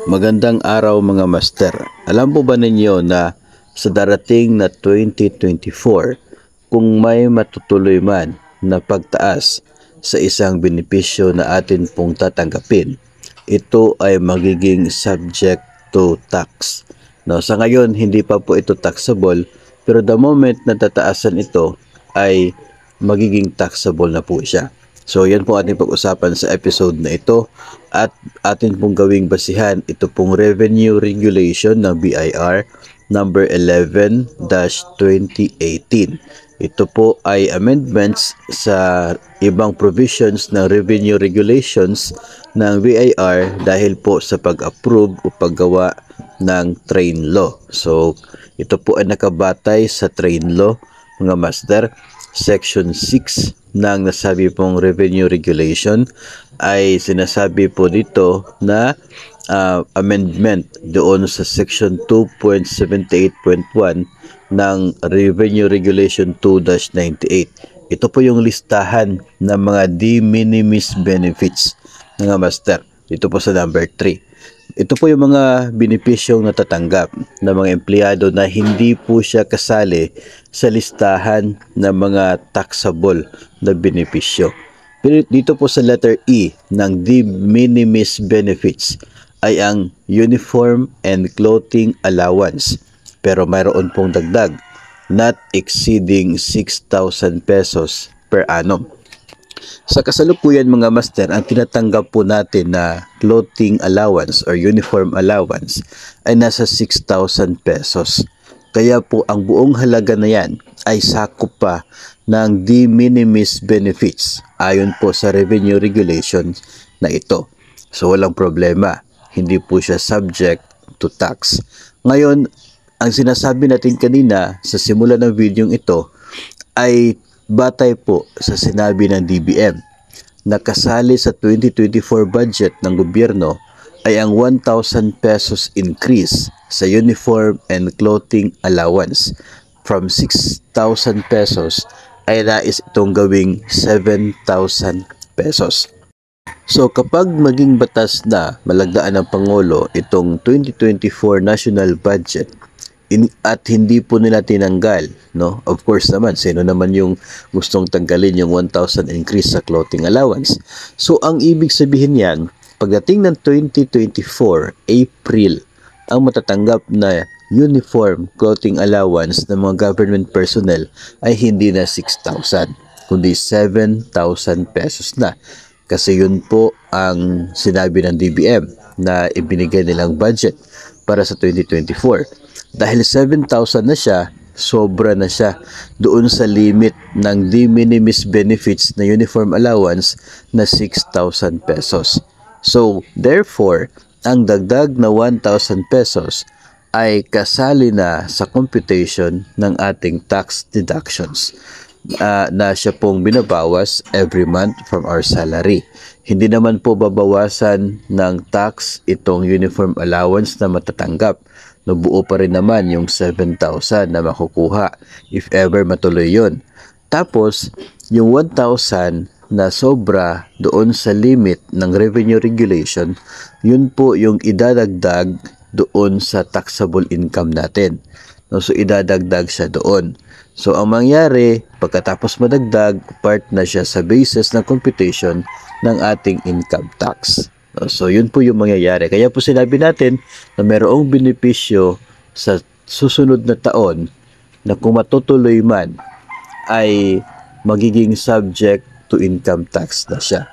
Magandang araw mga master. Alam po ba ninyo na sa darating na 2024, kung may matutuloy man na pagtaas sa isang benepisyo na atin pong tatanggapin, ito ay magiging subject to tax. No, sa ngayon, hindi pa po ito taxable, pero the moment na tataasan ito ay magiging taxable na po siya. So yan po ating pag-usapan sa episode na ito at atin pong gawing basihan ito pong Revenue Regulation ng BIR number 11-2018. Ito po ay amendments sa ibang provisions ng Revenue Regulations ng BIR dahil po sa pag-approve o paggawa ng train law. So ito po ay nakabatay sa train law mga master. Section 6 ng nasabi pong Revenue Regulation ay sinasabi po dito na amendment doon sa Section 2.78.1 ng Revenue Regulation 2-98. Ito po yung listahan ng mga de minimis benefits mga master. Ito po sa number 3. Ito po yung mga benepisyong natatanggap ng mga empleyado na hindi po siya kasali sa listahan ng mga taxable na benepisyo. Pero dito po sa letter E ng de minimis benefits ay ang uniform and clothing allowance. Pero mayroon pong dagdag, not exceeding 6,000 pesos per annum. Sa kasalukuyan mga master, ang tinatanggap po natin na clothing allowance or uniform allowance ay nasa 6,000 pesos. Kaya po ang buong halaga na yan ay sakop pa ng de minimis benefits ayon po sa revenue regulations na ito. So walang problema, hindi po siya subject to tax. Ngayon, ang sinasabi natin kanina sa simula ng video ito ay batay po sa sinabi ng DBM na kasali sa 2024 budget ng gobyerno ay ang 1,000 pesos increase sa uniform and clothing allowance. From 6,000 pesos ay nais itong gawing 7,000 pesos. So kapag maging batas na malagdaan ng Pangulo itong 2024 national budget at hindi po nila tinanggal, no? Of course naman, sino naman yung gustong tanggalin yung 1,000 increase sa clothing allowance? So ang ibig sabihin yan, pagdating ng 2024 April, ang matatanggap na uniform clothing allowance ng mga government personnel ay hindi na 6,000 kundi 7,000 pesos na. Kasi yun po ang sinabi ng DBM na ibinigay nilang budget para sa 2024. Dahil 7,000 na siya, sobra na siya doon sa limit ng de minimis benefits na uniform allowance na 6,000 pesos. So, therefore, ang dagdag na 1,000 pesos ay kasali na sa computation ng ating tax deductions na siya pong binabawas every month from our salary. Hindi naman po babawasan ng tax itong uniform allowance na matatanggap. Nabuo pa rin naman yung 7,000 na makukuha if ever matuloy yun. Tapos, yung 1,000 na sobra doon sa limit ng revenue regulation, yun po yung idadagdag doon sa taxable income natin. So, idadagdag siya doon. So, ang mangyari, pagkatapos madagdag, part na siya sa basis ng computation ng ating income tax. So, yun po yung mangyayari. Kaya po sinabi natin na mayroong benepisyo sa susunod na taon na kung matutuloy man ay magiging subject to income tax na siya.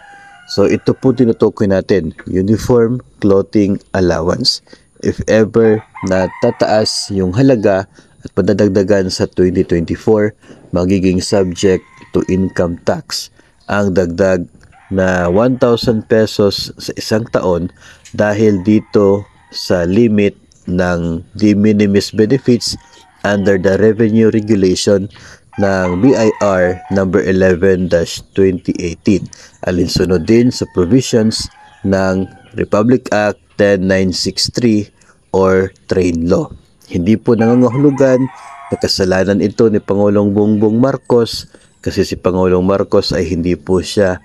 So, ito po tinutukoy natin, uniform clothing allowance. If ever na tataas yung halaga at padadagdagan sa 2024, magiging subject to income tax ang dagdag na 1,000 pesos sa isang taon dahil dito sa limit ng de minimis benefits under the revenue regulation ng BIR number 11-2018. Alinsunod din sa provisions ng Republic Act 10963 or train law. Hindi po nangangahulugan na kasalanan ito ni Pangulong Bongbong Marcos kasi si Pangulong Marcos ay hindi po siya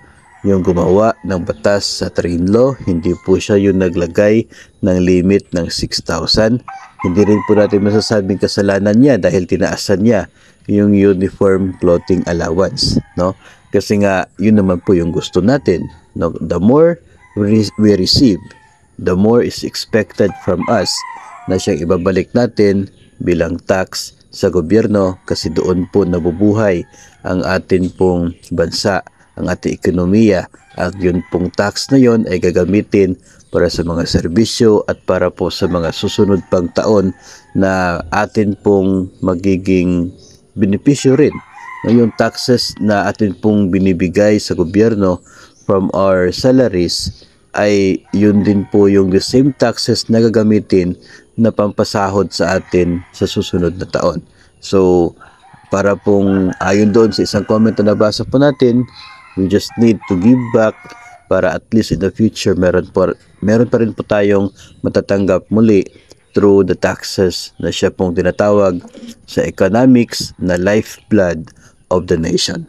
yung gumawa ng batas sa train law, hindi po siya yung naglagay ng limit ng 6,000. Hindi rin po natin masasabing kasalanan niya dahil tinaasan niya yung uniform clothing allowance, no? Kasi nga yun naman po yung gusto natin, no? The more we receive, the more is expected from us na siyang ibabalik natin bilang tax sa gobyerno, kasi doon po nabubuhay ang atin pong bansa, ang ating ekonomiya, at yun pong tax na yon ay gagamitin para sa mga serbisyo at para po sa mga susunod pang taon na atin pong magiging benepisyo rin. Yung taxes na atin pong binibigay sa gobyerno from our salaries ay yun din po yung the same taxes na gagamitin na pampasahod sa atin sa susunod na taon. So, para pong ayon doon sa isang comment na nabasa po natin, we just need to give back para at least in the future meron pa rin po tayong matatanggap muli through the taxes na siya pong tinatawag sa economics na lifeblood of the nation.